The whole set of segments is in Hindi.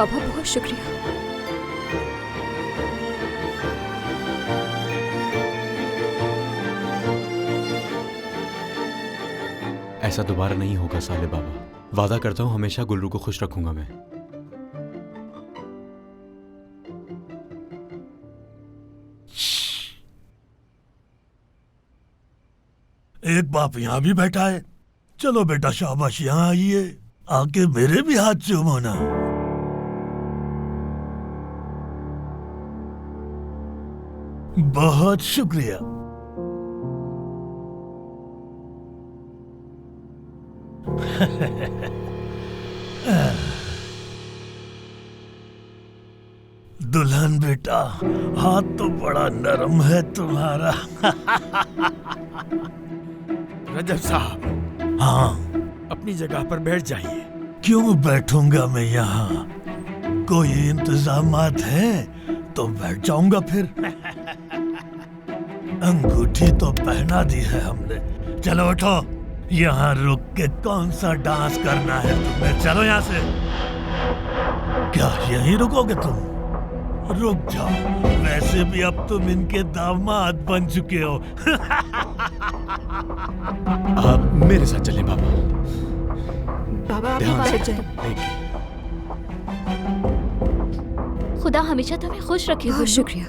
बाबा, बहुत शुक्रिया। ऐसा दोबारा नहीं होगा साले बाबा। वादा करता हूँ हमेशा गुल्लू को खुश रखूंगा मैं। एक बाप यहाँ भी बैठा है। चलो बेटा, शाबाश, यहाँ आइए, आके मेरे भी हाथ चूमो ना। बहुत शुक्रिया। दुल्हन बेटा, हाथ तो बड़ा नरम है तुम्हारा। रजब साहब, हाँ, अपनी जगह पर बैठ जाइए। क्यों बैठूंगा मैं यहाँ? कोई इंतजामात हैं तो बैठ जाऊंगा फिर। अंगूठी तो पहना दी है हमने। चलो उठो, यहाँ रुक के कौन सा डांस करना है तुम्हें? चलो यहाँ से। क्या यहीं रुकोगे तुम? रुक जाओ, वैसे भी अब तुम इनके दामाद बन चुके हो। आप मेरे साथ चलें बाबा। बाबा, आप ध्यान से बैठ जाएं। देखिए। खुदा हमेशा तुम्हें खुश रखे। बहुत शुक्रिया।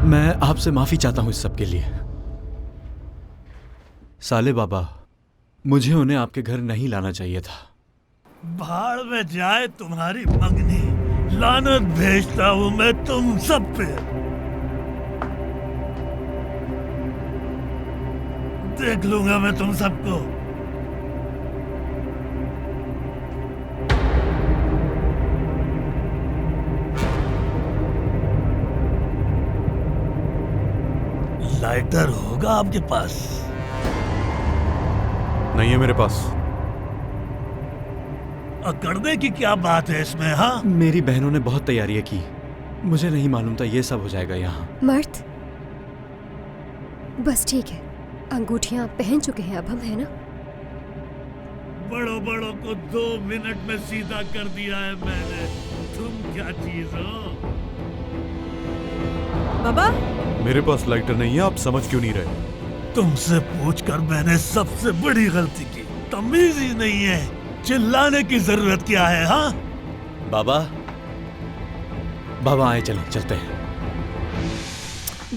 मैं आपसे माफी चाहता हूं इस सब के लिए। साले बाबा, मुझे उन्हें आपके घर नहीं लाना चाहिए था। भाड़ में जाए तुम्हारी मंगनी। लानत भेजता हूं मैं तुम सब पे। देख लूंगा मैं तुम सबको। लाइटर होगा आपके पास? नहीं है मेरे पास। अकड़ने की क्या बात है इसमें? हाँ, मेरी बहनों ने बहुत तैयारियां की। मुझे नहीं मालूम था ये सब हो जाएगा यहाँ। मर्द, बस ठीक है, अंगूठियां पहन चुके हैं अब हम, है ना? बड़ों बड़ों को 2 मिनट में सीधा कर दिया है मैंने। तुम क्या चीज हो? बाबा, मेरे पास लाइटर नहीं है, आप समझ क्यों नहीं रहे? तुमसे पूछकर मैंने सबसे बड़ी गलती की। तमीज ही नहीं है। चिल्लाने की जरूरत क्या है? हाँ बाबा, बाबा आए, चलते हैं।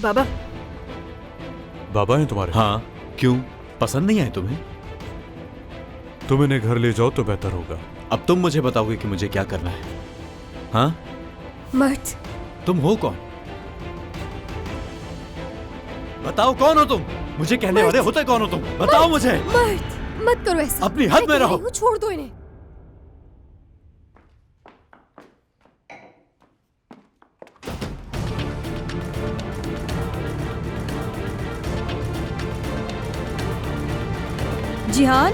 बाबा, बाबा हैं तुम्हारे? हाँ, क्यों? पसंद नहीं आए तुम्हें? तुम इन्हें घर ले जाओ तो बेहतर होगा। अब तुम मुझे बताओगे कि मुझे क्या करना है? हाँ, मर्द, तुम हो कौन? बताओ कौन हो तुम? मुझे कहने वाले होते कौन हो तुम? बताओ मुझे। मर्द, मत करो ऐसा। अपनी हद में रहो। छोड़ दो इन्हें। जिहान,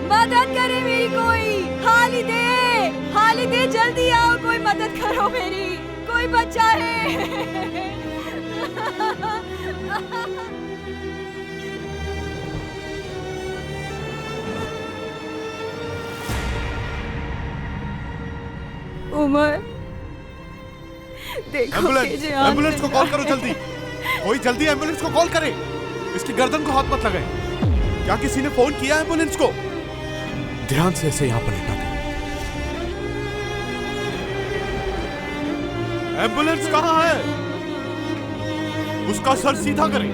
मदद करे मेरी कोई। हाली दे, जल्दी आओ, कोई मदद करो मेरी, कोई बच्चा है। उमर, देखो एम्बुलेंस को कॉल करो जल्दी। कोई जल्दी एम्बुलेंस को कॉल करे। इसकी गर्दन को हाथ मत लगाए। क्या किसी ने फोन किया एम्बुलेंस को? ध्यान से इसे यहाँ पर लेटा दे। एम्बुलेंस कहाँ है? उसका सर सीधा करें।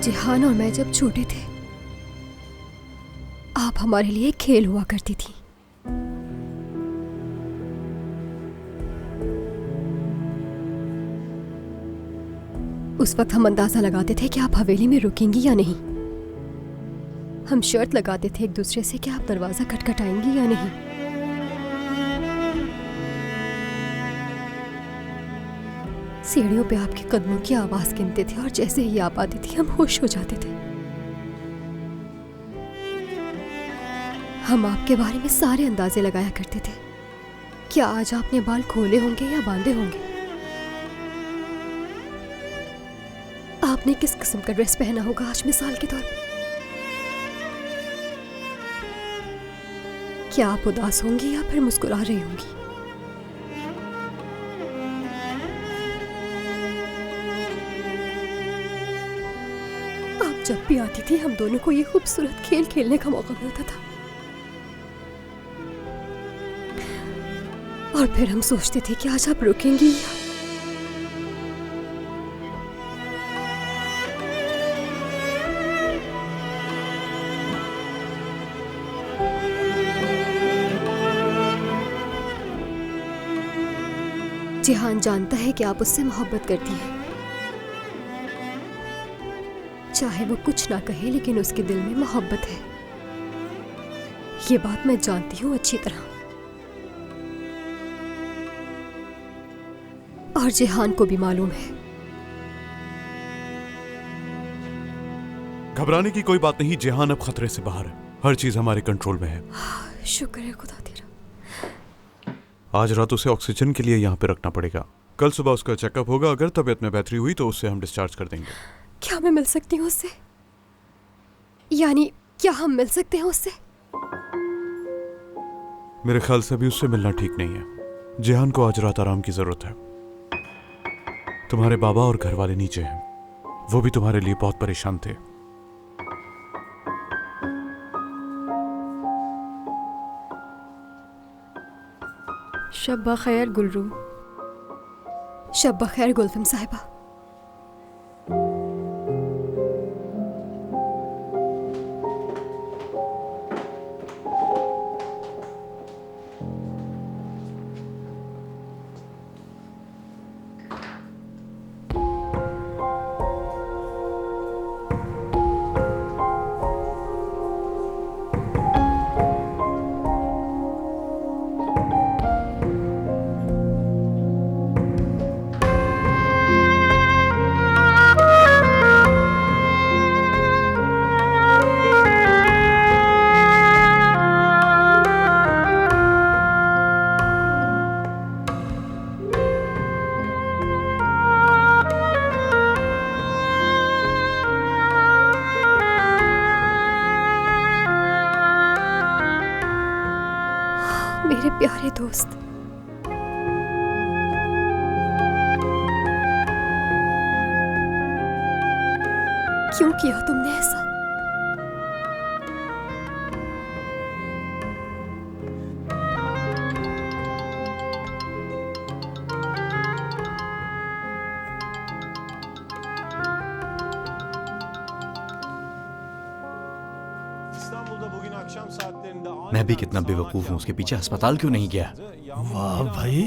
जिहान और मैं जब छोटे थे, आप हमारे लिए खेल हुआ करती थी। उस वक्त हम अंदाजा लगाते थे कि आप हवेली में रुकेंगी या नहीं। हम शर्त लगाते थे एक दूसरे से कि आप दरवाजा खटखटाएंगी या नहीं। सीढ़ियों पे आपके कदमों की आवाज गिनते थे और जैसे ही आप आती थी हम होश हो जाते थे। हम आपके बारे में सारे अंदाजे लगाया करते थे। क्या आज आपने बाल खोले होंगे या बांधे होंगे? आपने किस किस्म का ड्रेस पहना होगा आज मिसाल के तौर पर? क्या आप उदास होंगी या फिर मुस्कुरा रही होंगी? आप जब भी आती थी हम दोनों को ये खूबसूरत खेल खेलने का मौका मिलता था और फिर हम सोचते थे कि आज आप रुकेंगी या जिहान जानता है कि आप उससे मोहब्बत करती हैं। चाहे वो कुछ ना कहे लेकिन उसके दिल में मोहब्बत है। ये बात मैं जानती हूँ अच्छी तरह और जिहान को भी मालूम है। घबराने की कोई बात नहीं, जिहान अब खतरे से बाहर है। हर चीज हमारे कंट्रोल में है। शुक्र है खुदा तेरा। आज रात उसे ऑक्सीजन के लिए यहाँ पे रखना पड़ेगा। कल सुबह उसका चेकअप होगा। अगर तबीयत में बेहतरी हुई तो उससे हम डिस्चार्ज कर देंगे। क्या मैं मिल सकती हूँ उससे? यानी क्या हम मिल सकते हैं उससे? मेरे ख्याल से भी उससे मिलना ठीक नहीं है। जिहान को आज रात आराम की जरूरत है। तुम्हारे बाबा और घर वाले नीचे हैं। वो भी तुम्हारे लिए बहुत परेशान थे। शब्बा खैर गुलरू। शब्बा खैर गुलफम साहिबा। मेरे प्यारे दोस्त, क्यों किया तुमने ऐसा? मैं भी कितना बेवकूफ हूँ, उसके पीछे अस्पताल क्यों नहीं गया? वाह भाई,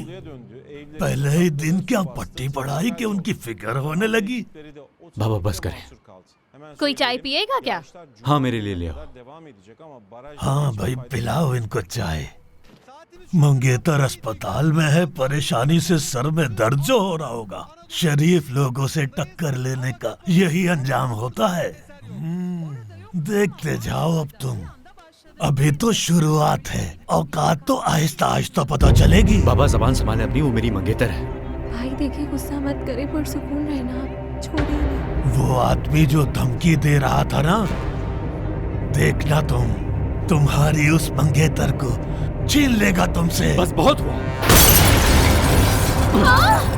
पहले ही दिन क्या पट्टी पढ़ाई कि उनकी फिक्र होने लगी। बाबा बस करें। कोई चाय पिएगा क्या? हाँ मेरे लिए ले आओ। हाँ भाई पिलाओ इनको चाय। मंगेतर अस्पताल में है, परेशानी से सर में दर्द जो हो रहा होगा। शरीफ लोगों से टक्कर लेने का यही अंजाम होता है। देखते जाओ अब तुम, अभी तो शुरुआत है। औकात तो आहिस्ता आहिस्ता पता चलेगी। बाबा जबान संभाले अपनी, वो मेरी मंगेतर है। भाई देखिए, गुस्सा मत करे, पर सुकून रहना, छोड़िए नहीं। वो आदमी जो धमकी दे रहा था ना, देखना तुम्हारी उस मंगेतर को छीन लेगा तुमसे। बस बहुत हुआ।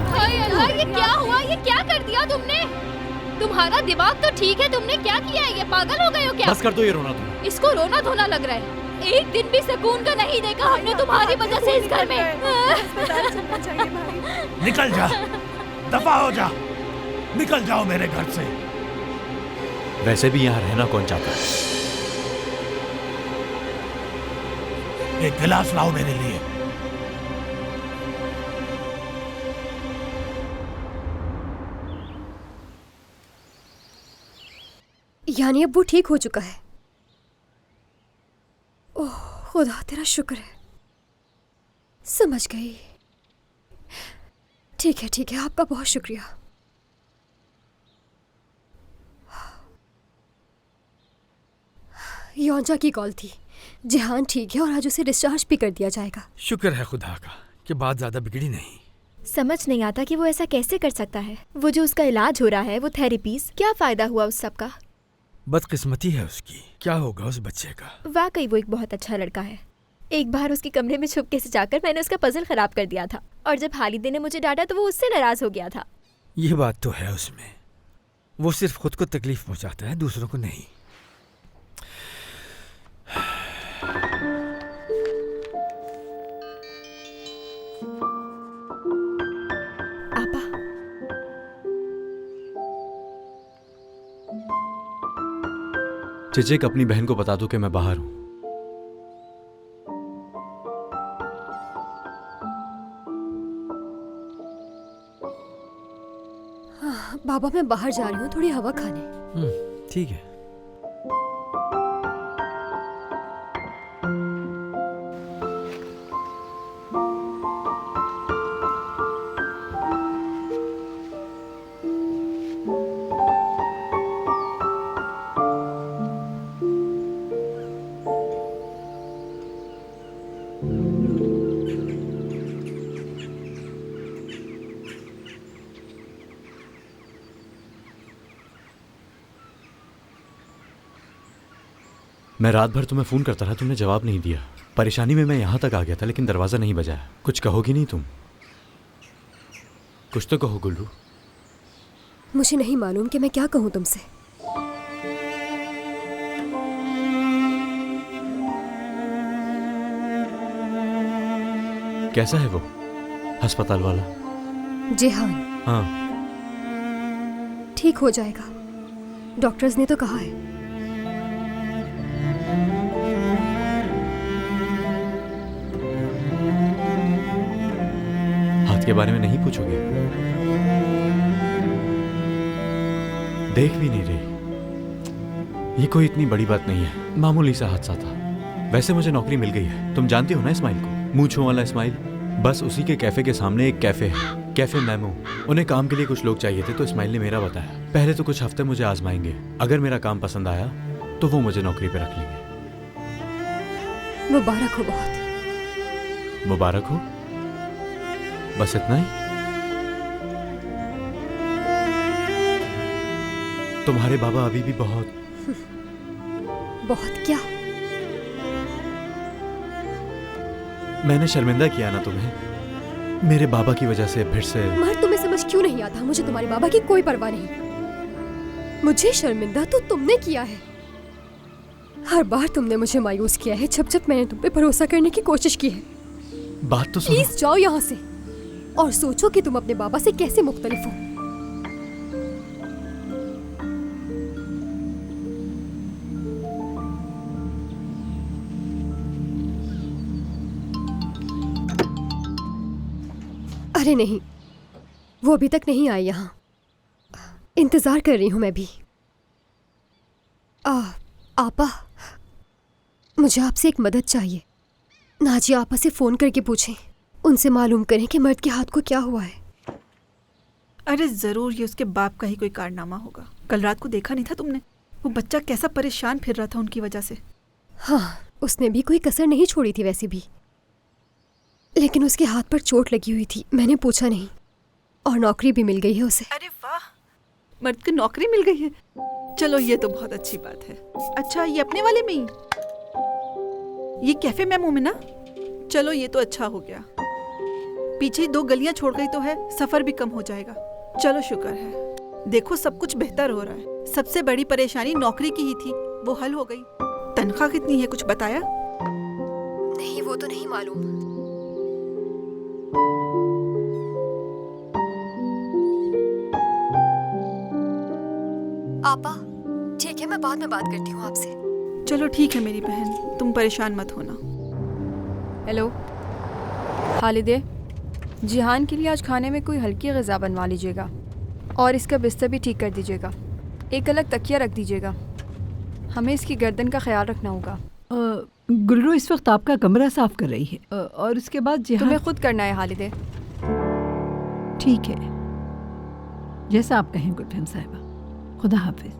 हाय अल्लाह, ये क्या हुआ? ये क्या कर दिया तुमने? तुम्हारा दिमाग तो ठीक है, तुमने क्या किया है? ये पागल हो गए हो क्या? बस कर दो ये रोना धोना। इसको रोना धोना लग रहा है। एक दिन भी सुकून का नहीं देखा हमने तुम्हारी वजह से इस घर में। निकल जा, दफा हो जा, निकल जाओ मेरे घर से। वैसे भी यहाँ रहना कौन चाहता है? एक गिलास लाओ मेरे लिए। यानी अब वो ठीक हो चुका है? खुदा तेरा शुक्र है, समझ गई। ठीक है, आपका बहुत शुक्रिया। योंजा की कॉल थी। जिहान ठीक है और आज उसे डिस्चार्ज भी कर दिया जाएगा। शुक्र है खुदा का कि बात ज्यादा बिगड़ी नहीं। समझ नहीं आता कि वो ऐसा कैसे कर सकता है। वो जो उसका इलाज हो रहा है, वो थेरेपीज, क्या फायदा हुआ उस सब का? बदकिस्मती है उसकी। क्या होगा उस बच्चे का? वाकई वो एक बहुत अच्छा लड़का है। एक बार उसके कमरे में छुपके से जाकर मैंने उसका पजल खराब कर दिया था, और जब हालिदे ने मुझे डांटा तो वो उससे नाराज हो गया था। ये बात तो है उसमें। वो सिर्फ खुद को तकलीफ पहुंचाता है, दूसरों को नहीं। आपा, चिचिक, अपनी बहन को बता दो कि मैं बाहर हूं। बाबा मैं बाहर जा रही हूँ थोड़ी हवा खाने। ठीक है। मैं रात भर तुम्हें फोन करता रहा, तुमने जवाब नहीं दिया। परेशानी में मैं यहां तक आ गया था, लेकिन दरवाजा नहीं बजाया। कुछ कहोगी नहीं तुम? कुछ तो कहो गुल्लू। मुझे नहीं मालूम कि मैं क्या कहूँ तुमसे। कैसा है वो अस्पताल वाला? जिहान? हाँ। ठीक हो जाएगा, डॉक्टर्स ने तो कहा है। हाथ के बारे में नहीं पूछोगे? देख भी नहीं रही। ये कोई इतनी बड़ी बात नहीं है, मामूली सा हादसा था। वैसे मुझे नौकरी मिल गई है। तुम जानती हो ना इस्माइल को, मूंछों वाला इस्माइल? बस उसी के कैफे के सामने एक कैफे है, कैफे मैमो। उन्हें काम के लिए कुछ लोग चाहिए थे, तो इस्माइल ने मेरा बताया। पहले तो कुछ हफ्ते मुझे आजमाएंगे, अगर मेरा काम पसंद आया तो वो मुझे नौकरी पे रख लेंगे। मुबारक हो बहुत। मुबारक हो? बस इतना ही? तुम्हारे बाबा अभी भी बहुत क्या? मैंने शर्मिंदा किया ना तुम्हें, मेरे बाबा की वजह से फिर से। मगर तुम्हें समझ क्यों नहीं आता? मुझे तुम्हारे बाबा की कोई परवाह नहीं। मुझे शर्मिंदा तो तुमने किया है। हर बार तुमने मुझे मायूस किया है जब मैंने तुम पे भरोसा करने की कोशिश की है। बात तो सुनो। प्लीज जाओ यहाँ से और सोचो कि तुम अपने बाबा से कैसे मुख्तलिफ हो। अरे नहीं, वो अभी तक नहीं आई यहाँ। इंतजार कर रही हूँ मैं भी। आपा, मुझे आपसे एक मदद चाहिए। नाजिया आपा से फोन करके पूछें, उनसे मालूम करें कि मर्द के हाथ को क्या हुआ है। अरे जरूर ये उसके बाप का ही कोई कारनामा होगा। कल रात को देखा नहीं था तुमने? वो बच्चा कैसा परेशान फिर रहा था उनकी वजह से। हाँ, उसने भी कोई कसर नहीं छोड़ी थी वैसे भी, लेकिन उसके हाथ पर चोट लगी हुई थी। मैंने पूछा नहीं, और नौकरी भी मिल गई है उसे। अरे वाह, मर्द को नौकरी मिल गई है। चलो ये तो बहुत अच्छी बात है। अच्छा, ये अपने वाले में ही? ये कैफे मैमो में ना? चलो ये तो अच्छा हो गया। पीछे ही 2 गलियां छोड़ गई तो है, सफर भी कम हो जाएगा। चलो शुक्र है। देखो सब कुछ बेहतर हो रहा है। सबसे बड़ी परेशानी नौकरी की ही थी, वो हल हो गई। तनख्वाह कितनी है कुछ बताया? नहीं, वो तो नहीं मालूम। आपा, ठीक है, मैं बाद में बात करती हूँ आपसे। चलो ठीक है मेरी बहन, तुम परेशान मत होना। हेलो खालिदे, जिहान के लिए आज खाने में कोई हल्की ग़िज़ा बनवा लीजिएगा, और इसका बिस्तर भी ठीक कर दीजिएगा। एक अलग तकिया रख दीजिएगा। हमें इसकी गर्दन का ख्याल रखना होगा। गुलरू इस वक्त आपका कमरा साफ कर रही है और उसके बाद तुम्हें खुद करना है हालिदे। ठीक है, जैसा आप कहें गुलफहम साहिबा। खुदा हाफिज।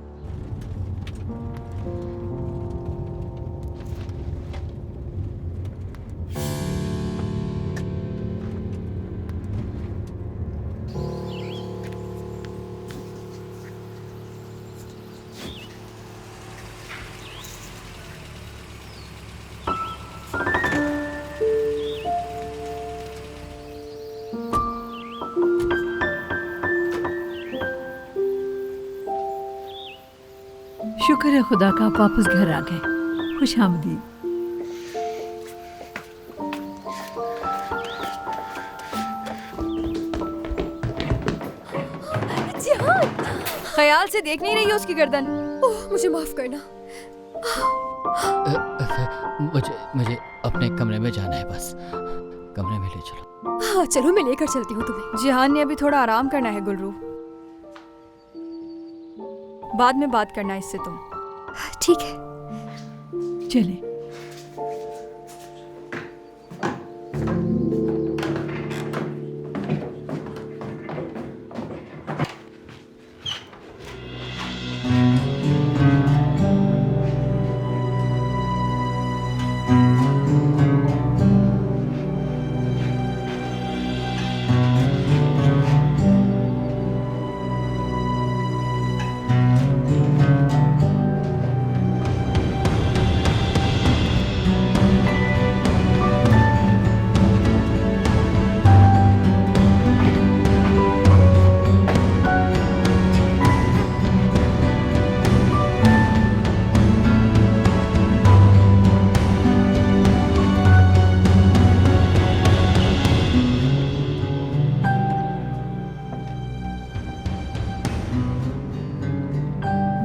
शुक्र है खुदा का आप वापस घर आ गए। खुश आमदीद। जिहान, ख्याल से देख नहीं रही हो उसकी गर्दन। ओह मुझे माफ करना। मुझे अपने कमरे में जाना है, बस कमरे में ले चलो। हाँ चलो, मैं लेकर चलती हूँ तुम्हें। जिहान ने अभी थोड़ा आराम करना है गुलरू, बाद में बात करना है इससे तुम। ठीक है, चले।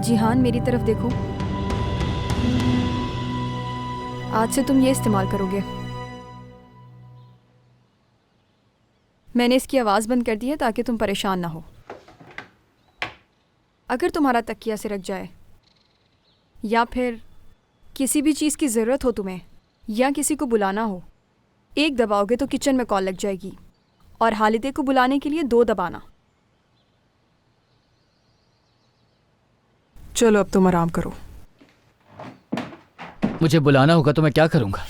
जिहान मेरी तरफ देखो, आज से तुम ये इस्तेमाल करोगे। मैंने इसकी आवाज़ बंद कर दी है ताकि तुम परेशान ना हो। अगर तुम्हारा तकिया सिरक जाए या फिर किसी भी चीज़ की ज़रूरत हो तुम्हें या किसी को बुलाना हो, एक दबाओगे तो किचन में कॉल लग जाएगी और हालिदे को बुलाने के लिए 2 दबाना। चलो अब तुम आराम करो। मुझे बुलाना होगा तो मैं क्या करूंगा?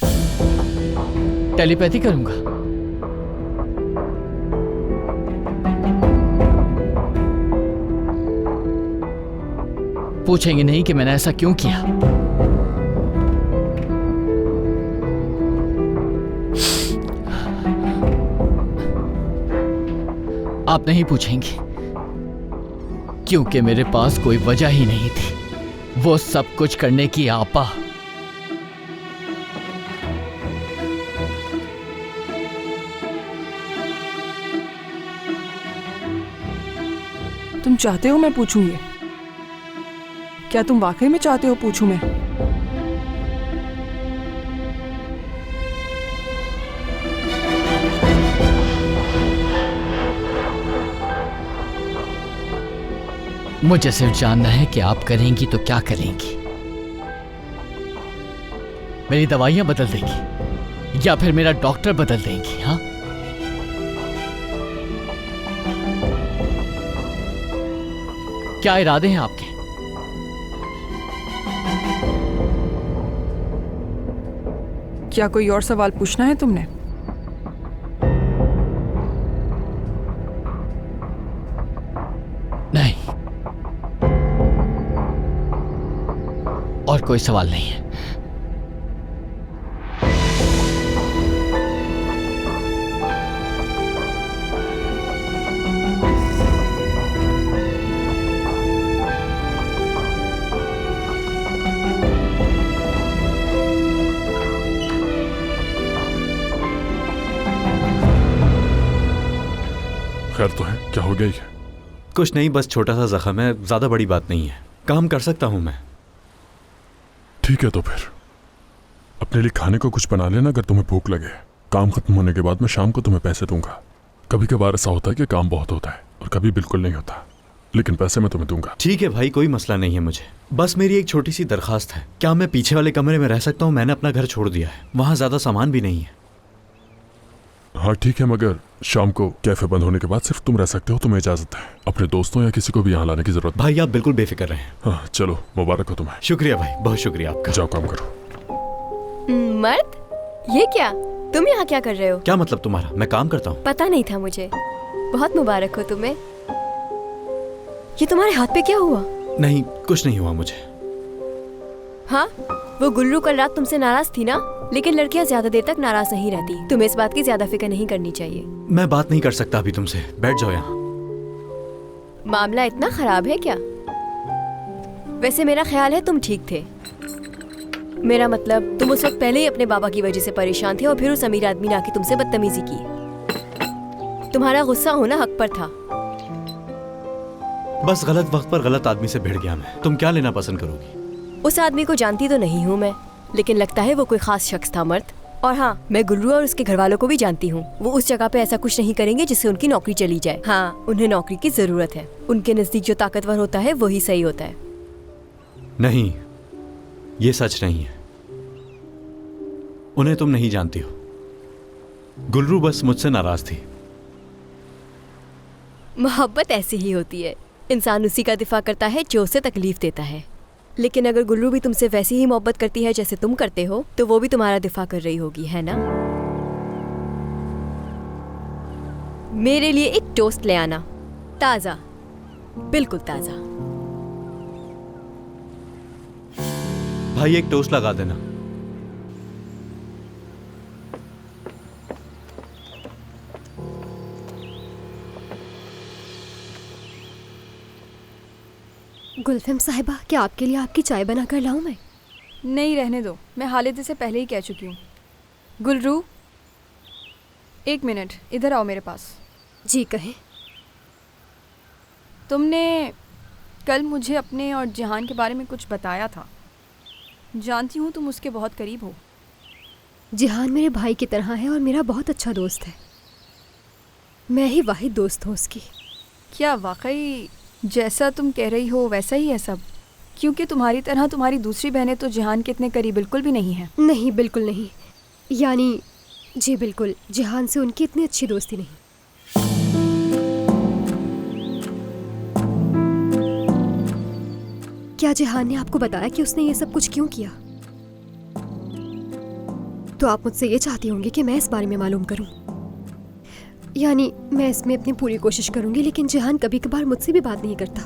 टेलीपैथी करूंगा? पूछेंगे नहीं कि मैंने ऐसा क्यों किया? आप नहीं पूछेंगे क्योंकि मेरे पास कोई वजह ही नहीं थी वो सब कुछ करने की। आपा, तुम चाहते हो मैं पूछूं ये? क्या तुम वाकई में चाहते हो पूछूं मैं? मुझे सिर्फ जानना है कि आप करेंगी तो क्या करेंगी। मेरी दवाइयां बदल देंगी या फिर मेरा डॉक्टर बदल देंगी? हाँ, क्या इरादे हैं आपके? क्या कोई और सवाल पूछना है तुमने? नहीं, और कोई सवाल नहीं है। खैर तो है, क्या हो गया ये? कुछ नहीं, बस छोटा सा जख्म है, ज्यादा बड़ी बात नहीं है। काम कर सकता हूं मैं। ठीक है तो फिर अपने लिए खाने को कुछ बना लेना अगर तुम्हें भूख लगे। काम खत्म होने के बाद मैं शाम को तुम्हें पैसे दूंगा। कभी कभार ऐसा होता है कि काम बहुत होता है और कभी बिल्कुल नहीं होता। लेकिन पैसे मैं तुम्हें दूंगा। ठीक है भाई, कोई मसला नहीं है मुझे। बस मेरी एक छोटी सी दरखास्त है, क्या मैं पीछे वाले कमरे में रह सकता हूँ? मैंने अपना घर छोड़ दिया है, वहाँ ज्यादा सामान भी नहीं है। हाँ ठीक है, मगर शाम को कैफे बंद होने के बाद सिर्फ तुम रह सकते हो, तुम्हें इजाजत है। अपने दोस्तों या किसी को भी यहाँ लाने की जरूरत भाई आप बिल्कुल बेफिक्र रहें। हाँ चलो, मुबारक हो तुम्हें। शुक्रिया भाई, बहुत शुक्रिया आपका। जाओ काम करो। मर्द, ये क्या? तुम यहाँ क्या कर रहे हो? क्या मतलब तुम्हारा? मैं काम करता हूँ। पता नहीं था मुझे। बहुत मुबारक हो तुम्हें। ये तुम्हारे हाथ पे क्या हुआ? नहीं, कुछ नहीं हुआ मुझे। हाँ, वो गुल्लू कल रात तुमसे नाराज थी ना? लेकिन लड़कियाँ ज्यादा देर तक नाराज नहीं रहती। तुम्हें इस बात की ज्यादा फिक्र नहीं करनी चाहिए। मैं बात नहीं कर सकता अभी तुमसे, बैठ जाओ यहाँ। मामला इतना खराब है क्या? वैसे मेरा ख्याल है तुम ठीक थे। मेरा मतलब, तुम उस वक्त पहले ही अपने बाबा की वजह से परेशान थे और फिर उस अमीर आदमी ने आके तुमसे बदतमीजी की। तुम्हारा गुस्सा होना हक पर था। बस गलत वक्त पर गलत आदमी से भिड़ गया मैं। तुम क्या लेना पसंद करोगी? उस आदमी को जानती तो नहीं हूँ मैं, लेकिन लगता है वो कोई खास शख्स था मर्द। और हाँ, मैं गुल्लू और उसके घर वालों को भी जानती हूँ। वो उस जगह पे ऐसा कुछ नहीं करेंगे जिससे उनकी नौकरी चली जाए। हाँ, उन्हें नौकरी की जरूरत है। उनके नजदीक जो ताकतवर होता है वही सही होता है। नहीं, ये सच नहीं है। उन्हें तुम नहीं जानती हो। गुल्रू बस मुझसे नाराज थी। मोहब्बत ऐसी ही होती है, इंसान उसी का दिफा करता है जो उसे तकलीफ देता है। लेकिन अगर गुल्लू भी तुमसे वैसी ही मोहब्बत करती है जैसे तुम करते हो, तो वो भी तुम्हारा दिफा कर रही होगी, है ना? मेरे लिए एक टोस्ट ले आना, ताजा, बिल्कुल ताजा। भाई एक टोस्ट लगा देना। गुलफिम साहिबा, क्या आपके लिए आपकी चाय बना कर लाऊं मैं? नहीं, रहने दो, मैं हालिद से पहले ही कह चुकी हूँ। गुलरू, एक मिनट, इधर आओ मेरे पास। जी कहें। तुमने कल मुझे अपने और जहान के बारे में कुछ बताया था। जानती हूँ तुम उसके बहुत करीब हो। जहान मेरे भाई की तरह है और मेरा बहुत अच्छा दोस्त है। मैं ही वाहिद दोस्त हूँ उसकी। क्या वाकई जैसा तुम कह रही हो वैसा ही है सब? क्योंकि तुम्हारी तरह तुम्हारी दूसरी बहनें तो जहान के इतने करीब बिल्कुल भी नहीं हैं। नहीं, बिल्कुल नहीं। यानी जी बिल्कुल, जहान से उनकी इतनी अच्छी दोस्ती नहीं। क्या जहान ने आपको बताया कि उसने ये सब कुछ क्यों किया? तो आप मुझसे ये चाहती होंगी कि मैं इस बारे में मालूम करूं। यानी मैं इसमें अपनी पूरी कोशिश करूंगी, लेकिन जहान कभी कभार मुझसे भी बात नहीं करता।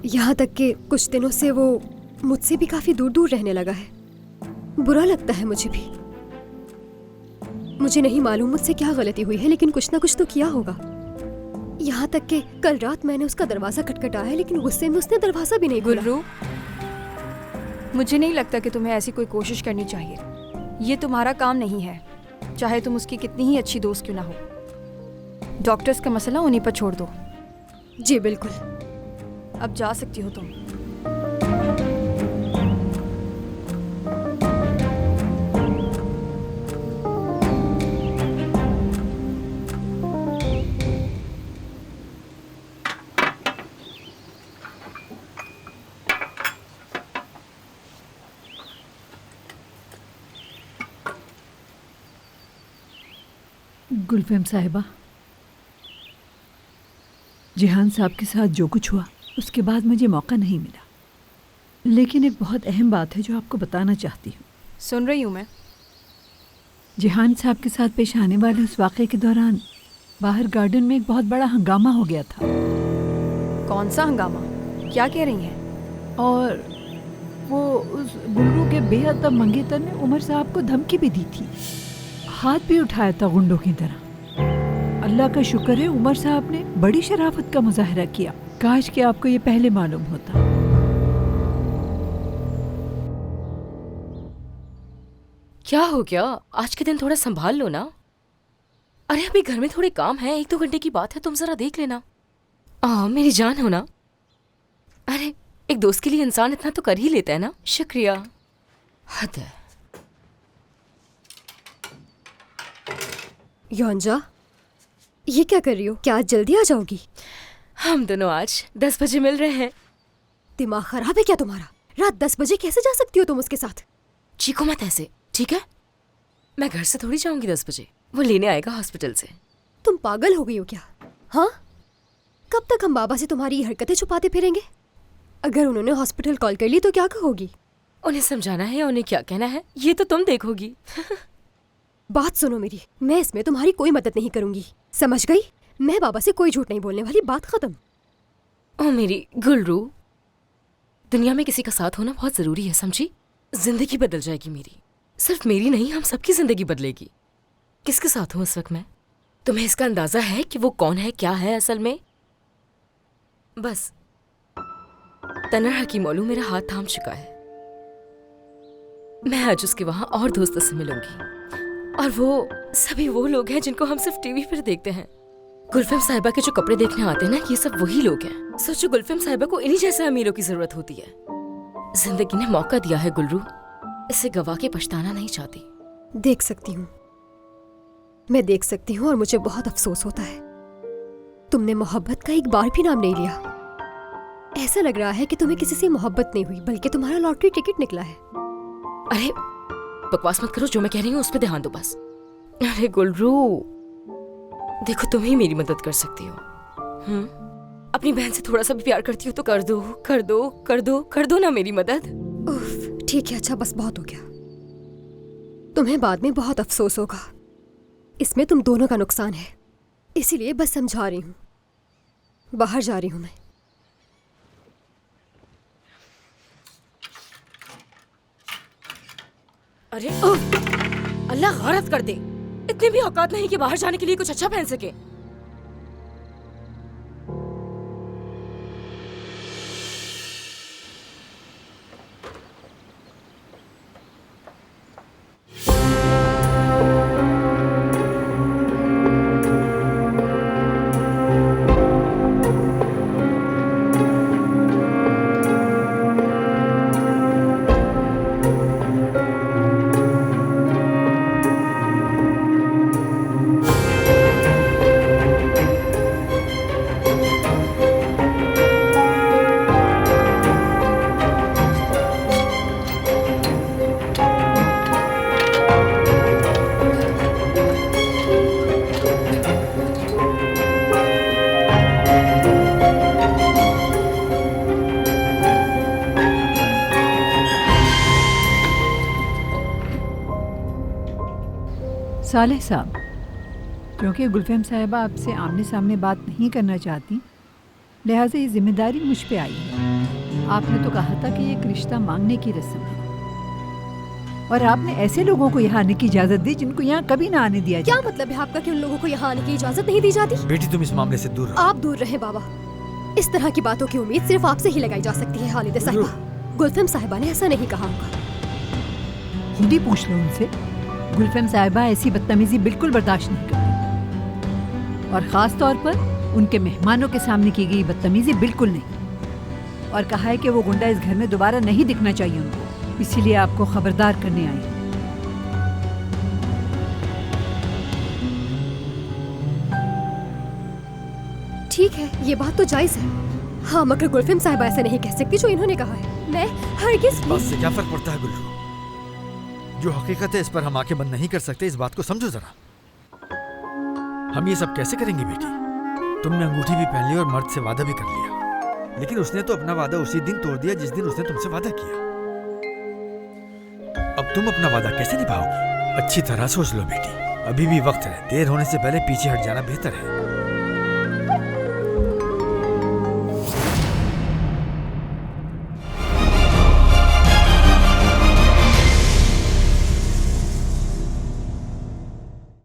यहाँ तक कि कुछ दिनों से वो मुझसे भी काफी दूर दूर रहने लगा है। बुरा लगता है मुझे भी। मुझे नहीं मालूम मुझसे क्या गलती हुई है, लेकिन कुछ ना कुछ तो किया होगा। यहाँ तक कि कल रात मैंने उसका दरवाजा खटखटाया, लेकिन गुस्से में उसने दरवाजा भी नहीं खोला। गुल्रू, मुझे नहीं लगता कि तुम्हें ऐसी कोई कोशिश करनी चाहिए। ये तुम्हारा काम नहीं है, चाहे तुम उसकी कितनी ही अच्छी दोस्त क्यों ना हो। डॉक्टर्स का मसला उन्हीं पर छोड़ दो। जी बिल्कुल। अब जा सकती हो तुम। गुलफेम साहिबा, जिहान साहब के साथ जो कुछ हुआ उसके बाद मुझे मौका नहीं मिला, लेकिन एक बहुत अहम बात है जो आपको बताना चाहती हूँ। सुन रही हूँ मैं। जिहान साहब के साथ पेश आने वाले उस वाक़े के दौरान बाहर गार्डन में एक बहुत बड़ा हंगामा हो गया था। कौन सा हंगामा? क्या कह रही हैं? और वो उस गुल्लू के बेअदब मंगेतर ने उमर साहब को धमकी भी दी थी, हाथ भी उठाया था गुंडों की तरह। अल्लाह का शुक्र है उमर साहब ने बड़ी शराफत का मुजाहरा किया। काश कि आपको ये पहले मालूम होता। क्या हो गया? आज के दिन थोड़ा संभाल लो ना। अरे अभी घर में थोड़े काम है, 1-2 घंटे की बात है, तुम जरा देख लेना। मेरी जान हो ना। अरे एक दोस्त के लिए इंसान इतना तो कर ही लेता है ना। शुक्रिया। हद है। योंजा, ये क्या कर रही हो? क्या आज जल्दी आ जाओगी? हम दोनों आज 10 बजे मिल रहे हैं। दिमाग खराब है क्या तुम्हारा? रात 10 बजे कैसे जा सकती हो तुम उसके साथ? चीखो मत ऐसे, ठीक है? मैं घर से थोड़ी जाऊंगी 10 बजे, वो लेने आएगा हॉस्पिटल से। तुम पागल हो गई हो क्या? हाँ, कब तक हम बाबा से तुम्हारी ये हरकतें छुपाते फिरेंगे? अगर उन्होंने हॉस्पिटल कॉल कर ली तो क्या कहोगी? उन्हें समझाना है, उन्हें क्या कहना है ये तो तुम देखोगी। बात सुनो मेरी, मैं इसमें तुम्हारी कोई मदद नहीं करूंगी, समझ गई? मैं बाबा से कोई झूठ नहीं बोलने वाली, बात खत्म। ओ मेरी गुलरू, दुनिया में किसी का साथ होना बहुत जरूरी है, समझी? जिंदगी बदल जाएगी मेरी, सिर्फ मेरी नहीं, हम सबकी जिंदगी बदलेगी। किसके साथ हूं इस वक्त मैं? तुम्हें इसका अंदाजा है कि वो कौन है, क्या है असल में? बस तन्हा की मौलू मेरा हाथ थाम चुका है। मैं आज उसके वहां और दोस्तों से मिलूंगी, और वो सभी वो लोग हैं जिनको हम सिर्फ टीवी पर देखते हैं। गुलफिम साहिबा के जो कपड़े देखने आते हैं ना, ये सब वही लोग हैं। सोचो गुलफिम साहिबा को इन्हीं जैसे अमीरों की जरूरत होती है। जिंदगी ने मौका दिया है गुलरू, इसे गवा के पछताना नहीं चाहती। देख सकती हूँ, मैं देख सकती हूँ, और मुझे बहुत अफसोस होता है। तुमने मोहब्बत का एक बार भी नाम नहीं लिया। ऐसा लग रहा है कि तुम्हें किसी से मोहब्बत नहीं हुई, बल्कि तुम्हारा लॉटरी टिकट निकला है। अरे बकवास मत करो, जो मैं कह रही हूँ उस पर ध्यान दो बस। अरे गुलरू, देखो तुम ही मेरी मदद कर सकती हो। अपनी बहन से थोड़ा सा भी प्यार करती हो तो कर दो, कर दो, कर दो, कर दो ना मेरी मदद। उफ, ठीक है, अच्छा बस बहुत हो गया। तुम्हें बाद में बहुत अफसोस होगा, इसमें तुम दोनों का नुकसान है, इसीलिए बस समझा रही हूँ। बाहर जा रही हूँ मैं। अरे अल्लाह गौरत कर दे, इतनी भी औकात नहीं कि बाहर जाने के लिए कुछ अच्छा पहन सके। सालेह साहब, क्योंकि गुलफिम साहिबा आपसे आमने सामने बात नहीं करना चाहती, लिहाजा ये जिम्मेदारी मुझ पे आई है। आपने तो कहा था कि ये एक रिश्ता मांगने की रस्म है, और आपने ऐसे लोगों को यहाँ आने की इजाजत दी जिनको यहाँ कभी ना आने दिया क्या मतलब है आपका कि उन लोगों को यहाँ आने की इजाजत नहीं दी जाती? बेटी तुम इस मामले से दूर रहो। आप दूर रहें बाबा, इस तरह की बातों की उम्मीद सिर्फ आपसे ही लगाई जा सकती है हालिदा साहिबा। गुलफिम साहिबा ने ऐसा नहीं कहा होगा। खुद ही पूछ लो उनसे। गुलफिम साहिबा ऐसी बदतमीजी बिल्कुल बर्दाश्त नहीं करती, और ख़ास तौर पर उनके मेहमानों के सामने की गई बदतमीजी बिल्कुल नहीं। और कहा है कि वो गुंडा इस घर में दोबारा नहीं दिखना चाहिए उनको, इसीलिए आपको खबरदार करने आए। ठीक है, ये बात तो जायज है, हाँ, मगर गुलफिम साहिबा ऐसा नहीं कह सकती जो इन्होंने कहा है। मैं हरगिज़ बात से क्या फर्क पड़ता है गुल्लू? जो हकीकत है इस पर हम आंखें बंद नहीं कर सकते, इस बात को समझो जरा। हम ये सब कैसे करेंगे बेटी? तुमने अंगूठी भी पहन ली और मर्द से वादा भी कर लिया, लेकिन उसने तो अपना वादा उसी दिन तोड़ दिया जिस दिन उसने तुमसे वादा किया। अब तुम अपना वादा कैसे निभाओगी? अच्छी तरह सोच लो बेटी, अभी भी वक्त है, देर होने से पहले पीछे हट जाना बेहतर है।